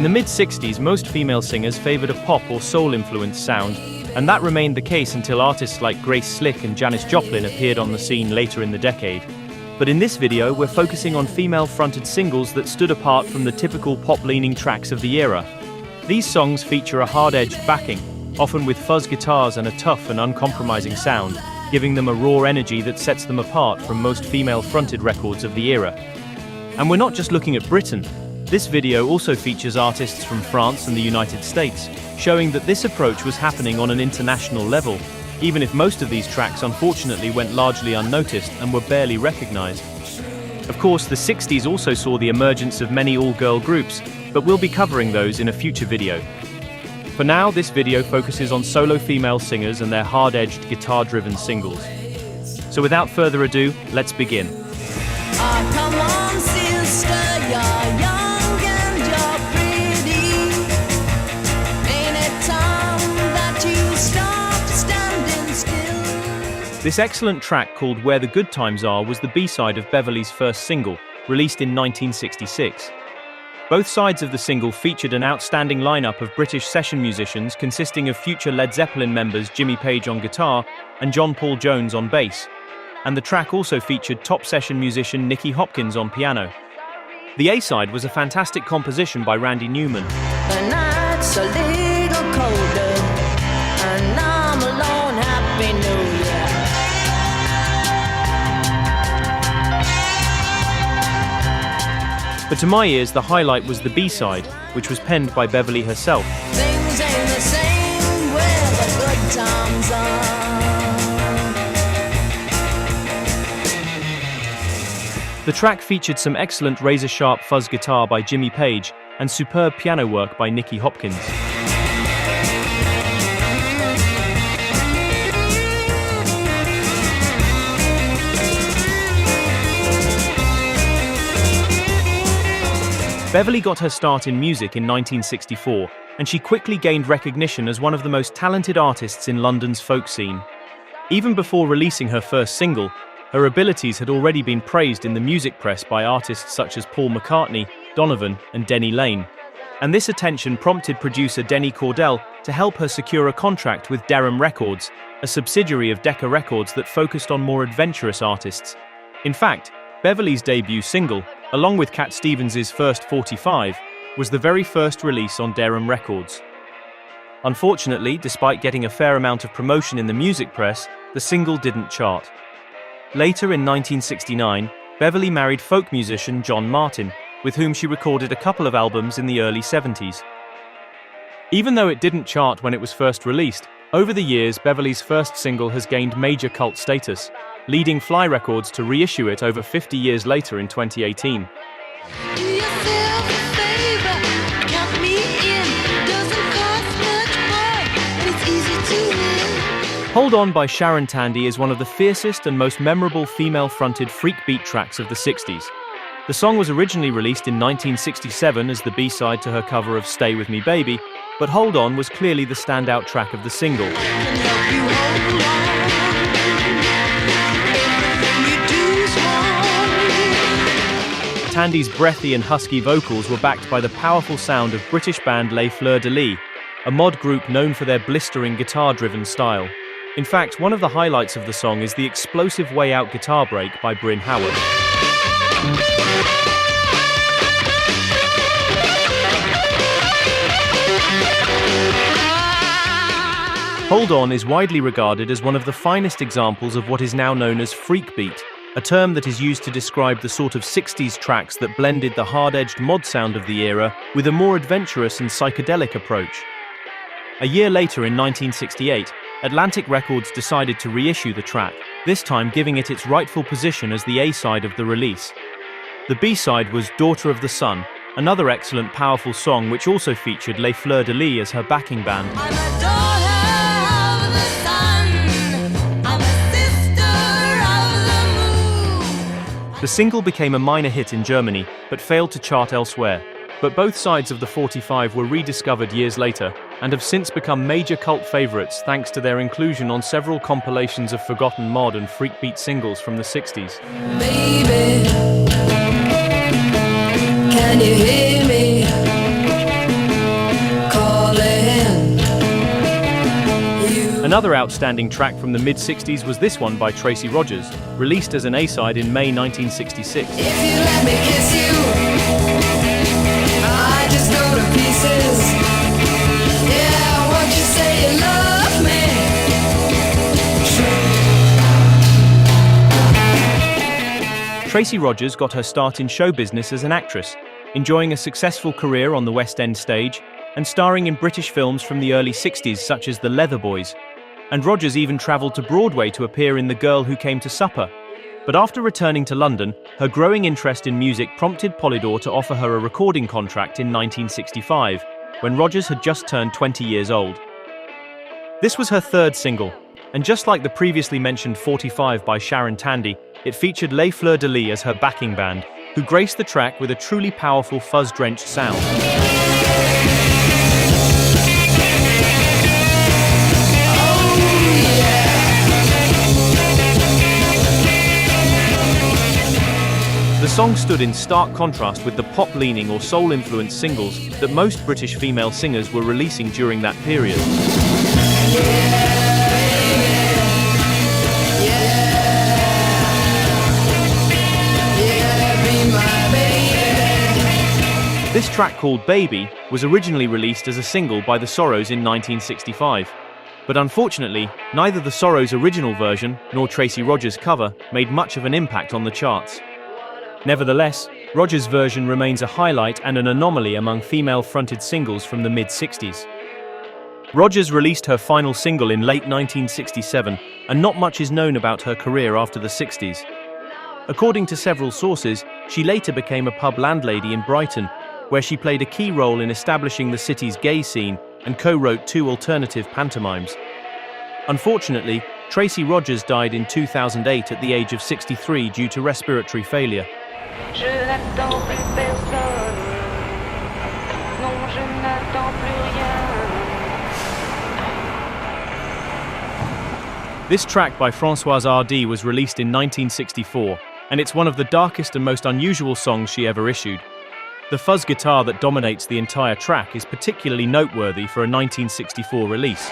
the mid-60s, most female singers favored a pop or soul-influenced sound, and that remained the case until artists like Grace Slick and Janis Joplin appeared on the scene later in the decade. But in this video, we're focusing on female-fronted singles that stood apart from the typical pop-leaning tracks of the era. These songs feature a hard-edged backing, often with fuzz guitars and a tough and uncompromising sound, giving them a raw energy that sets them apart from most female-fronted records of the era. And we're not just looking at Britain. This video also features artists from France and the United States, showing that this approach was happening on an international level, even if most of these tracks unfortunately went largely unnoticed and were barely recognized. Of course, the 60s also saw the emergence of many all-girl groups, but we'll be covering those in a future video. For now, this video focuses on solo female singers and their hard-edged, guitar-driven singles. So without further ado, let's begin. Oh, come on, sister, you're young and you're pretty. Ain't it time that you stop standing still? This excellent track called Where the Good Times Are was the B-side of Beverley's first single, released in 1966. Both sides of the single featured an outstanding lineup of British session musicians consisting of future Led Zeppelin members Jimmy Page on guitar and John Paul Jones on bass. And the track also featured top session musician Nicky Hopkins on piano. The A-side was a fantastic composition by Randy Newman. The night's a little colder, and I'm alone, happy new year. But to my ears, the highlight was the B-side, which was penned by Beverley herself. Things ain't the same where the good times are. The track featured some excellent razor-sharp fuzz guitar by Jimmy Page and superb piano work by Nicky Hopkins. Beverley got her start in music in 1964, and she quickly gained recognition as one of the most talented artists in London's folk scene. Even before releasing her first single, her abilities had already been praised in the music press by artists such as Paul McCartney, Donovan, and Denny Laine. And this attention prompted producer Denny Cordell to help her secure a contract with Derham Records, a subsidiary of Decca Records that focused on more adventurous artists. In fact, Beverley's debut single, along with Cat Stevens's first 45, was the very first release on Derham Records. Unfortunately, despite getting a fair amount of promotion in the music press, the single didn't chart. Later in 1969, Beverley married folk musician John Martin, with whom she recorded a couple of albums in the early 70s. Even though it didn't chart when it was first released, over the years Beverley's first single has gained major cult status, leading Fly Records to reissue it over 50 years later in 2018. Do yourself a favor, count me in. Doesn't cost much more, and it's easy to win. Hold On by Sharon Tandy is one of the fiercest and most memorable female-fronted freakbeat tracks of the 60s. The song was originally released in 1967 as the B-side to her cover of Stay With Me Baby, but Hold On was clearly the standout track of the single. Tandy's breathy and husky vocals were backed by the powerful sound of British band Les Fleurs de Lis, a mod group known for their blistering guitar-driven style. In fact, one of the highlights of the song is the explosive Way Out guitar break by Bryn Howard. Hold On is widely regarded as one of the finest examples of what is now known as freakbeat, a term that is used to describe the sort of 60s tracks that blended the hard-edged mod sound of the era with a more adventurous and psychedelic approach. A year later, in 1968, Atlantic Records decided to reissue the track, this time giving it its rightful position as the A-side of the release. The B-side was Daughter of the Sun, another excellent, powerful song which also featured Les Fleurs de Lis as her backing band. I'm a daughter of the sun. I'm a sister of the moon. The single became a minor hit in Germany, but failed to chart elsewhere. But both sides of the 45 were rediscovered years later, and have since become major cult favorites thanks to their inclusion on several compilations of forgotten mod and freakbeat singles from the 60s. Baby, can you hear me? Another outstanding track from the mid-60s was this one by Tracy Rogers, released as an A-side in May 1966. If you let me kiss you, I just go to pieces. Yeah, won't you say you love me? Tracy Rogers got her start in show business as an actress, enjoying a successful career on the West End stage and starring in British films from the early 60s such as The Leather Boys. And Rogers even travelled to Broadway to appear in The Girl Who Came to Supper. But after returning to London, her growing interest in music prompted Polydor to offer her a recording contract in 1965, when Rogers had just turned 20 years old. This was her third single, and just like the previously mentioned 45 by Sharon Tandy, it featured Les Fleurs de Lis as her backing band, who graced the track with a truly powerful fuzz-drenched sound. The song stood in stark contrast with the pop-leaning or soul-influenced singles that most British female singers were releasing during that period. This track called Baby was originally released as a single by The Sorrows in 1965. But unfortunately, neither The Sorrows' original version nor Tracy Rogers' cover made much of an impact on the charts. Nevertheless, Rogers' version remains a highlight and an anomaly among female-fronted singles from the mid-60s. Rogers released her final single in late 1967, and not much is known about her career after the 60s. According to several sources, she later became a pub landlady in Brighton, where she played a key role in establishing the city's gay scene and co-wrote 2 alternative pantomimes. Unfortunately, Tracy Rogers died in 2008 at the age of 63 due to respiratory failure. Je n'attends plus personne. Non, je n'attends plus rien. This track by Françoise Hardy was released in 1964, and it's one of the darkest and most unusual songs she ever issued. The fuzz guitar that dominates the entire track is particularly noteworthy for a 1964 release.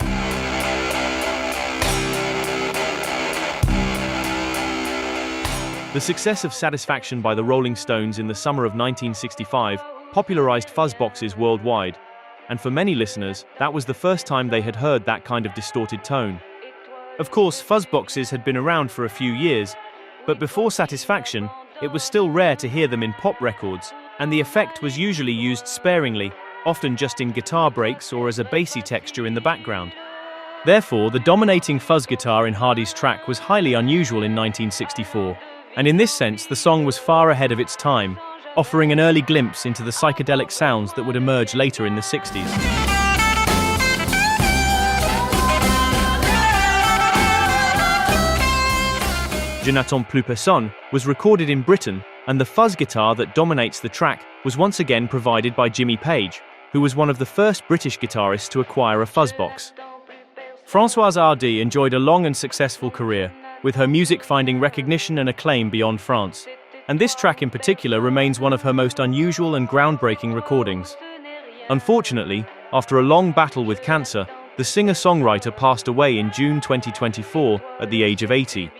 The success of Satisfaction by the Rolling Stones in the summer of 1965 popularized fuzz boxes worldwide, and for many listeners, that was the first time they had heard that kind of distorted tone. Of course, fuzz boxes had been around for a few years, but before Satisfaction, it was still rare to hear them in pop records, and the effect was usually used sparingly, often just in guitar breaks or as a bassy texture in the background. Therefore, the dominating fuzz guitar in Hardy's track was highly unusual in 1964. And in this sense, the song was far ahead of its time, offering an early glimpse into the psychedelic sounds that would emerge later in the 60s. Je n'attends plus personne was recorded in Britain, and the fuzz guitar that dominates the track was once again provided by Jimmy Page, who was one of the first British guitarists to acquire a fuzz box. Françoise Hardy enjoyed a long and successful career, with her music finding recognition and acclaim beyond France. And this track in particular remains one of her most unusual and groundbreaking recordings. Unfortunately, after a long battle with cancer, the singer-songwriter passed away in June 2024 at the age of 80.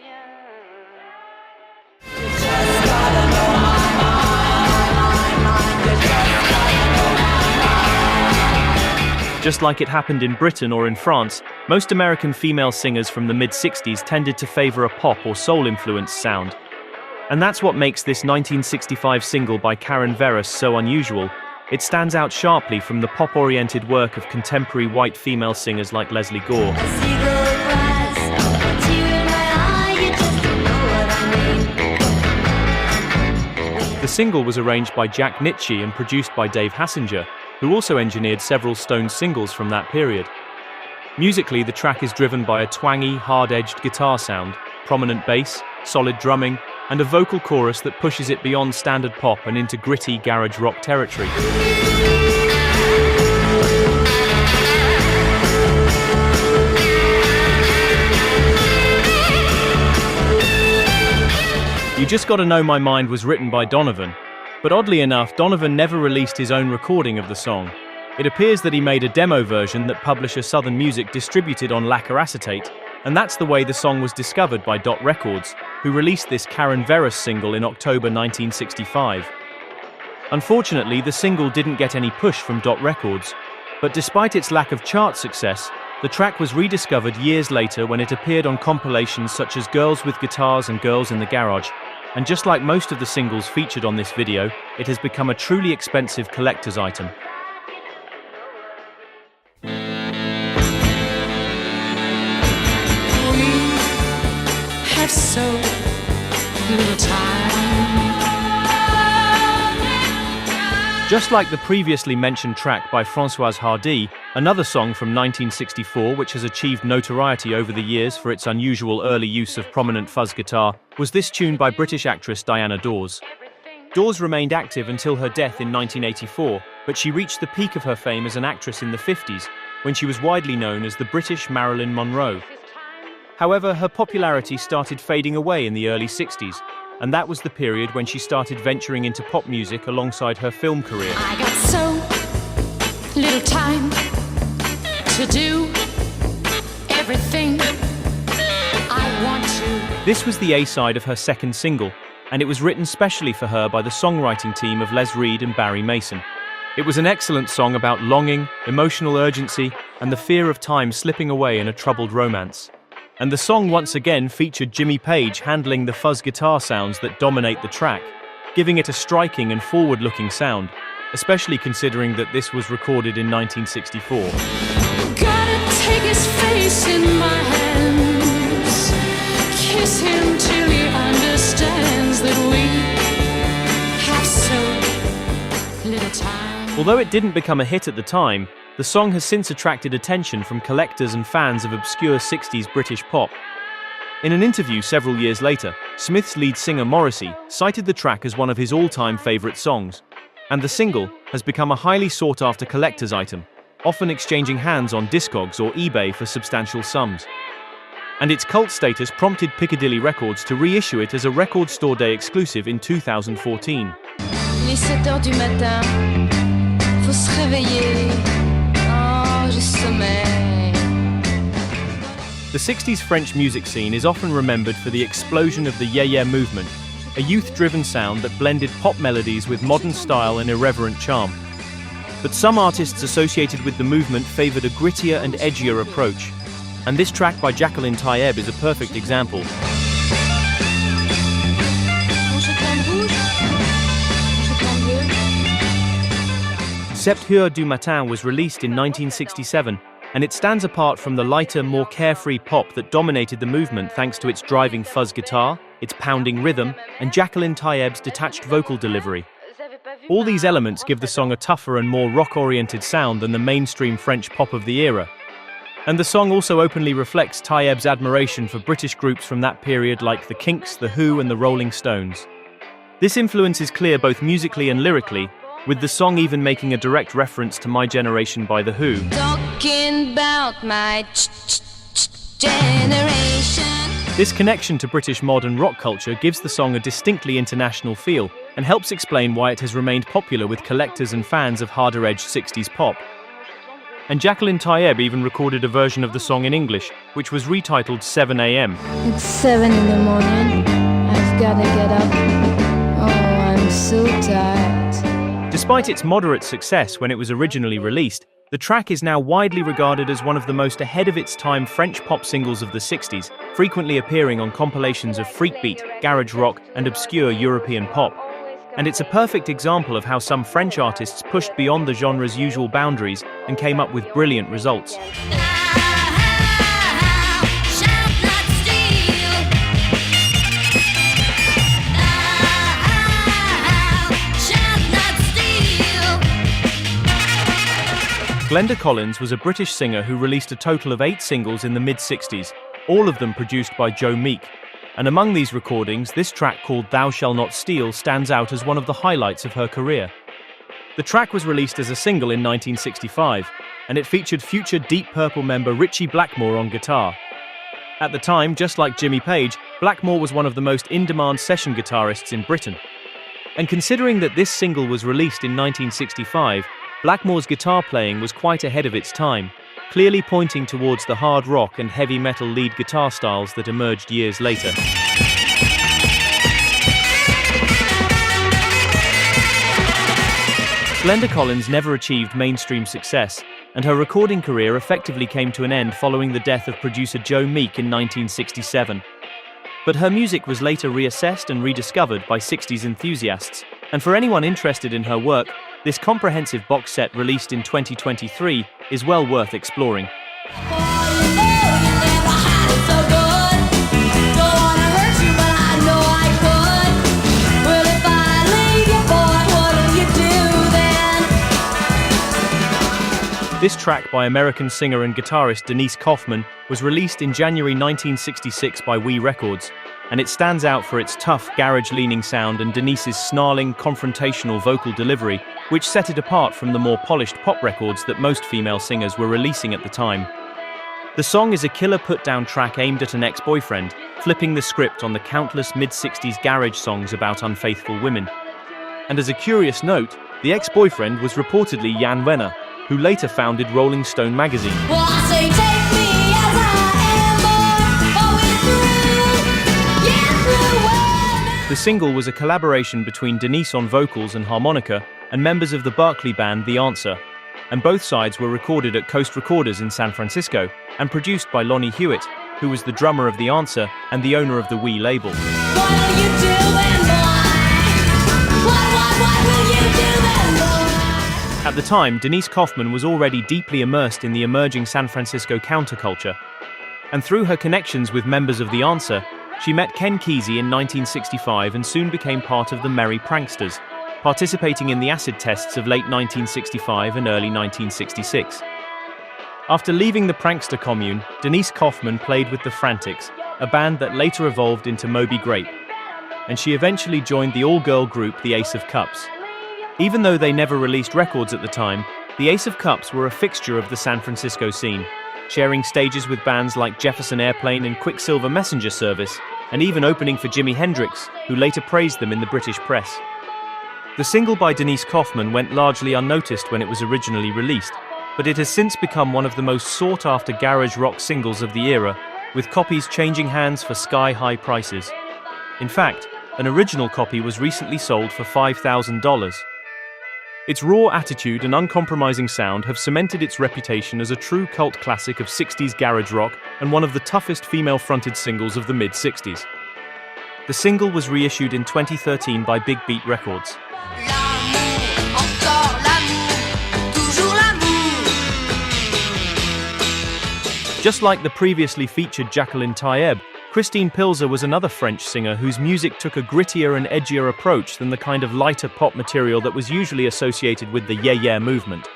Just like it happened in Britain or in France, most American female singers from the mid-60s tended to favor a pop or soul-influenced sound. And that's what makes this 1965 single by Karen Verros so unusual. It stands out sharply from the pop-oriented work of contemporary white female singers like Leslie Gore. The single was arranged by Jack Nitzsche and produced by Dave Hassinger, who also engineered several Stones singles from that period. Musically, the track is driven by a twangy, hard-edged guitar sound, prominent bass, solid drumming, and a vocal chorus that pushes it beyond standard pop and into gritty garage rock territory. You Just Gotta Know My Mind was written by Donovan, but oddly enough, Donovan never released his own recording of the song. It appears that he made a demo version that publisher Southern Music distributed on lacquer acetate, and that's the way the song was discovered by Dot Records, who released this Karen Verros single in October 1965. Unfortunately, the single didn't get any push from Dot Records, but despite its lack of chart success, the track was rediscovered years later when it appeared on compilations such as Girls with Guitars and Girls in the Garage, and just like most of the singles featured on this video, it has become a truly expensive collector's item. Have so little time. Just like the previously mentioned track by Françoise Hardy, another song from 1964 which has achieved notoriety over the years for its unusual early use of prominent fuzz guitar was this tune by British actress Diana Dors. Dors remained active until her death in 1984, but she reached the peak of her fame as an actress in the 50s, when she was widely known as the British Marilyn Monroe. However, her popularity started fading away in the early 60s, and that was the period when she started venturing into pop music alongside her film career. I got so little time to do everything I want to. This was the A-side of her second single, and it was written specially for her by the songwriting team of Les Reed and Barry Mason. It was an excellent song about longing, emotional urgency, and the fear of time slipping away in a troubled romance. And the song once again featured Jimmy Page handling the fuzz guitar sounds that dominate the track, giving it a striking and forward-looking sound, especially considering that this was recorded in 1964. Gotta take his face in my hands, kiss him till he understands that we have so little time. Although it didn't become a hit at the time, the song has since attracted attention from collectors and fans of obscure 60s British pop. In an interview several years later, Smith's lead singer Morrissey cited the track as one of his all-time favourite songs, and the single has become a highly sought-after collector's item, often exchanging hands on Discogs or eBay for substantial sums. And its cult status prompted Piccadilly Records to reissue it as a Record Store Day exclusive in 2014. Il est 7 heures du matin, faut se réveiller. The 60s French music scene is often remembered for the explosion of the yeah-yeah movement, a youth-driven sound that blended pop melodies with modern style and irreverent charm. But some artists associated with the movement favored a grittier and edgier approach, and this track by Jacqueline Taïeb is a perfect example. Sept heures du matin was released in 1967, and it stands apart from the lighter, more carefree pop that dominated the movement thanks to its driving fuzz guitar, its pounding rhythm, and Jacqueline Taïeb's detached vocal delivery. All these elements give the song a tougher and more rock-oriented sound than the mainstream French pop of the era. And the song also openly reflects Taïeb's admiration for British groups from that period like The Kinks, The Who, and The Rolling Stones. This influence is clear both musically and lyrically, with the song even making a direct reference to My Generation by The Who. Talking about my generation. This connection to British modern rock culture gives the song a distinctly international feel and helps explain why it has remained popular with collectors and fans of harder-edged 60s pop. And Jacqueline Taïeb even recorded a version of the song in English, which was retitled 7 a.m. It's 7 in the morning, I've gotta get up. Oh, I'm so tired. Despite its moderate success when it was originally released, the track is now widely regarded as one of the most ahead-of-its-time French pop singles of the 60s, frequently appearing on compilations of freakbeat, garage rock, and obscure European pop. And it's a perfect example of how some French artists pushed beyond the genre's usual boundaries and came up with brilliant results. Glenda Collins was a British singer who released a total of 8 singles in the mid-60s, all of them produced by Joe Meek. And among these recordings, this track called Thou Shall Not Steal stands out as one of the highlights of her career. The track was released as a single in 1965, and it featured future Deep Purple member Ritchie Blackmore on guitar. At the time, just like Jimmy Page, Blackmore was one of the most in-demand session guitarists in Britain. And considering that this single was released in 1965, Blackmore's guitar playing was quite ahead of its time, clearly pointing towards the hard rock and heavy metal lead guitar styles that emerged years later. Glenda Collins never achieved mainstream success, and her recording career effectively came to an end following the death of producer Joe Meek in 1967. But her music was later reassessed and rediscovered by 60s enthusiasts, and for anyone interested in her work, this comprehensive box set released in 2023 is well worth exploring. This track by American singer and guitarist Denise Kaufman was released in January 1966 by Wii Records, and it stands out for its tough, garage-leaning sound and Denise's snarling, confrontational vocal delivery, which set it apart from the more polished pop records that most female singers were releasing at the time. The song is a killer put-down track aimed at an ex-boyfriend, flipping the script on the countless mid-60s garage songs about unfaithful women. And as a curious note, the ex-boyfriend was reportedly Jan Wenner, who later founded Rolling Stone magazine. Well, I say take me as I am, boy, The single was a collaboration between Denise on vocals and harmonica and members of the Berkeley band The Answer, and both sides were recorded at Coast Recorders in San Francisco and produced by Lonnie Hewitt, who was the drummer of The Answer and the owner of the Wii label. What will you do then, boy? What will you do then, boy? At the time, Denise Kaufman was already deeply immersed in the emerging San Francisco counterculture, and through her connections with members of The Answer, she met Ken Kesey in 1965 and soon became part of the Merry Pranksters, participating in the acid tests of late 1965 and early 1966. After leaving the prankster commune, Denise Kaufman played with the Frantics, a band that later evolved into Moby Grape, and she eventually joined the all-girl group the Ace of Cups. Even though they never released records at the time, the Ace of Cups were a fixture of the San Francisco scene, sharing stages with bands like Jefferson Airplane and Quicksilver Messenger Service, and even opening for Jimi Hendrix, who later praised them in the British press. The single by Denise Kaufman went largely unnoticed when it was originally released, but it has since become one of the most sought-after garage rock singles of the era, with copies changing hands for sky-high prices. In fact, an original copy was recently sold for $5,000. Its raw attitude and uncompromising sound have cemented its reputation as a true cult classic of 60s garage rock and one of the toughest female-fronted singles of the mid-60s. The single was reissued in 2013 by Big Beat Records. L'amour, encore l'amour, toujours l'amour. Just like the previously featured Jacqueline Taïeb, Christine Pilzer was another French singer whose music took a grittier and edgier approach than the kind of lighter pop material that was usually associated with the yeah-yeah movement.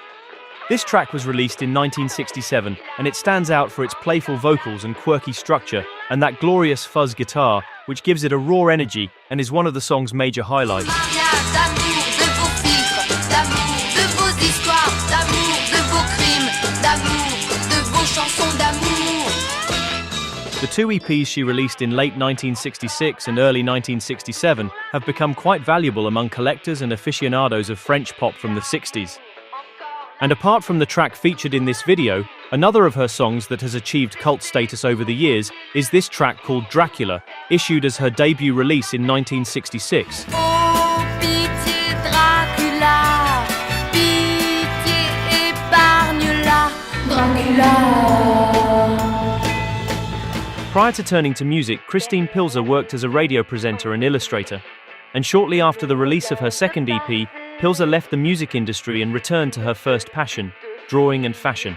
This track was released in 1967, and it stands out for its playful vocals and quirky structure, and that glorious fuzz guitar, which gives it a raw energy and is one of the song's major highlights. Mariage d'amour, de vos filtres, d'amour, de vos histoires, d'amour, de vos crimes, d'amour, de vos chansons d'amour. The two EPs she released in late 1966 and early 1967 have become quite valuable among collectors and aficionados of French pop from the 60s. And apart from the track featured in this video, another of her songs that has achieved cult status over the years is this track called Dracula, issued as her debut release in 1966. Oh, pitié, Dracula, pitié, épargne-la, Dracula. Prior to turning to music, Christine Pilzer worked as a radio presenter and illustrator, and shortly after the release of her second EP, Pilzer left the music industry and returned to her first passion, drawing and fashion.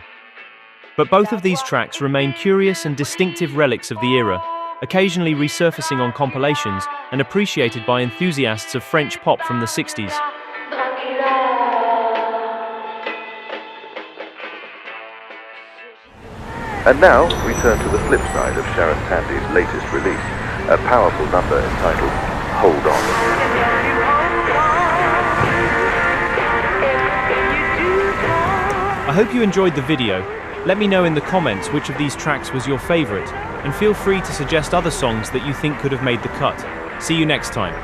But both of these tracks remain curious and distinctive relics of the era, occasionally resurfacing on compilations and appreciated by enthusiasts of French pop from the 60s. And now we turn to the flip side of Sharon Tandy's latest release, a powerful number entitled Hold On. I hope you enjoyed the video. Let me know in the comments which of these tracks was your favorite, and feel free to suggest other songs that you think could have made the cut. See you next time.